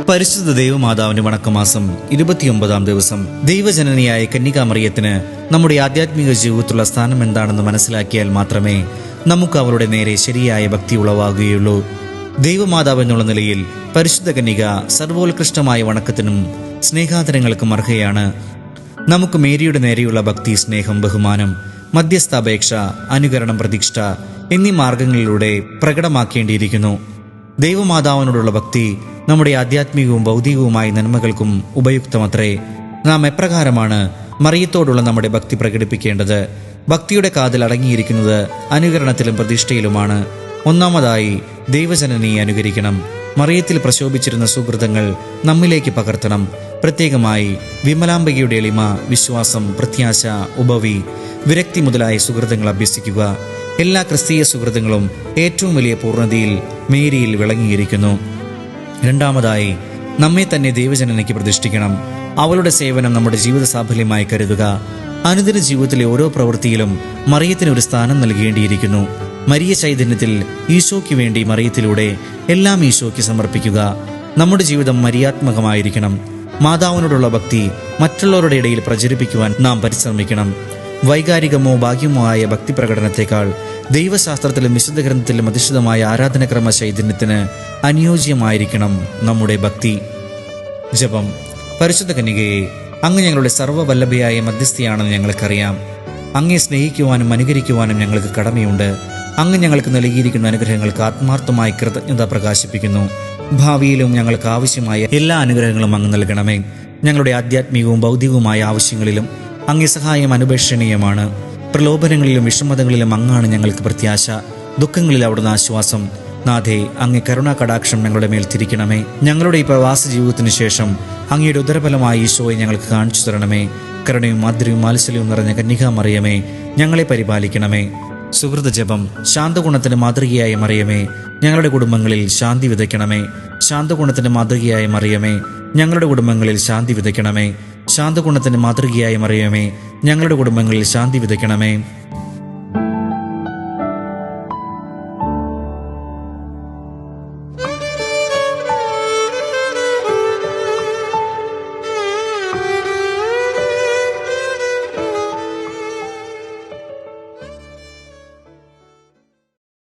പരിശുദ്ധ ദൈവമാതാവിന്റെ വണക്കമാസം 29-ാം ദിവസം ദൈവജനനിയായ കന്യകാമറിയത്തിന് നമ്മുടെ ആധ്യാത്മിക ജീവിതത്തിലുള്ള സ്ഥാനം എന്താണെന്ന് മനസ്സിലാക്കിയാൽ മാത്രമേ നമുക്ക് അവളുടെ നേരെ ശരിയായ ഭക്തി ഉളവാകുകയുള്ളൂ. ദൈവമാതാവ് എന്നുള്ള നിലയിൽ പരിശുദ്ധ കന്യക സർവോത്കൃഷ്ടമായ വണക്കത്തിനും സ്നേഹാദരങ്ങൾക്കും അർഹയാണ്. നമുക്ക് മേരിയുടെ നേരെയുള്ള ഭക്തി, സ്നേഹം, ബഹുമാനം, മധ്യസ്ഥാപേക്ഷ, അനുകരണം, പ്രതീക്ഷ എന്നീ മാർഗങ്ങളിലൂടെ പ്രകടമാക്കേണ്ടിയിരിക്കുന്നു. ദൈവമാതാവിനോടുള്ള ഭക്തി നമ്മുടെ ആധ്യാത്മികവും ഭൗതികവുമായ നന്മകൾക്കും ഉപയുക്തമത്രേ. നാം എപ്രകാരമാണ് മറിയത്തോടുള്ള നമ്മുടെ ഭക്തി പ്രകടിപ്പിക്കേണ്ടത്? ഭക്തിയുടെ കാതിൽ അടങ്ങിയിരിക്കുന്നത് അനുകരണത്തിലും പ്രതിഷ്ഠയിലുമാണ്. ഒന്നാമതായി ദൈവജനനിയെ അനുകരിക്കണം. മറിയത്തിൽ പ്രശോഭിച്ചിരുന്ന സുഹൃതങ്ങൾ നമ്മിലേക്ക് പകർത്തണം. പ്രത്യേകമായി വിമലാംബികയുടെ എളിമ, വിശ്വാസം, പ്രത്യാശ, ഉപവി, വിരക്തി മുതലായ സുഹൃതങ്ങൾ അഭ്യസിക്കുക. എല്ലാ ക്രിസ്തീയ സുഹൃതങ്ങളും ഏറ്റവും വലിയ പൂർണ്ണതയിൽ മേരിയിൽ വിളങ്ങിയിരിക്കുന്നു. രണ്ടാമതായി നമ്മെ തന്നെ ദൈവജനനയ്ക്ക് പ്രതിഷ്ഠിക്കണം. അവളുടെ സേവനം നമ്മുടെ ജീവിത സാഫല്യമായി കരുതുക. അനുദിന ജീവിതത്തിലെ ഓരോ പ്രവൃത്തിയിലും മറിയത്തിന് ഒരു സ്ഥാനം നൽകേണ്ടിയിരിക്കുന്നു. മരിയ ചൈതന്യത്തിൽ ഈശോയ്ക്ക് വേണ്ടി മറിയത്തിലൂടെ എല്ലാം ഈശോയ്ക്ക് സമർപ്പിക്കുക. നമ്മുടെ ജീവിതം മരിയാത്മകമായിരിക്കണം. മാതാവിനോടുള്ള ഭക്തി മറ്റുള്ളവരുടെ ഇടയിൽ പ്രചരിപ്പിക്കുവാൻ നാം പരിശ്രമിക്കണം. വൈകാരികമോ ഭാഗ്യമോ ആയ ഭക്തി പ്രകടനത്തെക്കാൾ ദൈവശാസ്ത്രത്തിലും വിശുദ്ധ ഗ്രന്ഥത്തിലും അധിഷ്ഠിതമായ ആരാധനക്രമ ചൈതന്യത്തിന് അനുയോജ്യമായിരിക്കണം നമ്മുടെ ഭക്തി. ജപം. പരിശുദ്ധ കന്യകയെ, അങ്ങ് ഞങ്ങളുടെ സർവ്വവല്ലഭയായ മധ്യസ്ഥയാണെന്ന് ഞങ്ങൾക്കറിയാം. അങ്ങയെ സ്നേഹിക്കുവാനും അനുകരിക്കുവാനും ഞങ്ങൾക്ക് കടമയുണ്ട്. അങ്ങ് ഞങ്ങൾക്ക് നൽകിയിരിക്കുന്ന അനുഗ്രഹങ്ങൾക്ക് ആത്മാർത്ഥമായി കൃതജ്ഞത പ്രകാശിപ്പിക്കുന്നു. ഭാവിയിലും ഞങ്ങൾക്ക് ആവശ്യമായ എല്ലാ അനുഗ്രഹങ്ങളും അങ്ങ് നൽകണമേ. ഞങ്ങളുടെ ആധ്യാത്മികവും ഭൗതികവുമായ ആവശ്യങ്ങളിലും അങ്ങേ സഹായം അനുപേക്ഷണീയമാണ്. പ്രലോഭനങ്ങളിലും വിഷമതകളിലും അങ്ങാണ് ഞങ്ങൾക്ക് പ്രത്യാശ. ദുഃഖങ്ങളിൽ അവിടുന്ന് ആശ്വാസം. നാഥേ, അങ്ങേ കരുണാ കടാക്ഷം ഞങ്ങളുടെ മേൽ തിരിക്കണമേ. ഞങ്ങളുടെ ഈ പ്രവാസ ജീവിതത്തിന് ശേഷം അങ്ങയുടെ ഉദരഫലമായ ഈശോയെ ഞങ്ങൾക്ക് കാണിച്ചു തരണമേ. കരുണയും മാധുര്യവും വാത്സല്യവും നിറഞ്ഞ കന്യകാമറിയമേ, ഞങ്ങളെ പരിപാലിക്കണമേ. സുഹൃത ജപം. ശാന്തഗുണത്തിന് മാതൃകയായ മറിയമേ, ഞങ്ങളുടെ കുടുംബങ്ങളിൽ ശാന്തി വിതയ്ക്കണമേ. ശാന്തഗുണത്തിന് മാതൃകയായ മറിയമേ, ഞങ്ങളുടെ കുടുംബങ്ങളിൽ ശാന്തി വിതയ്ക്കണമേ. ശാന്തഗുണത്തിന് മാതൃകയായ മറിയമേ, ഞങ്ങളുടെ കുടുംബങ്ങളിൽ ശാന്തി വിതയ്ക്കണമേ.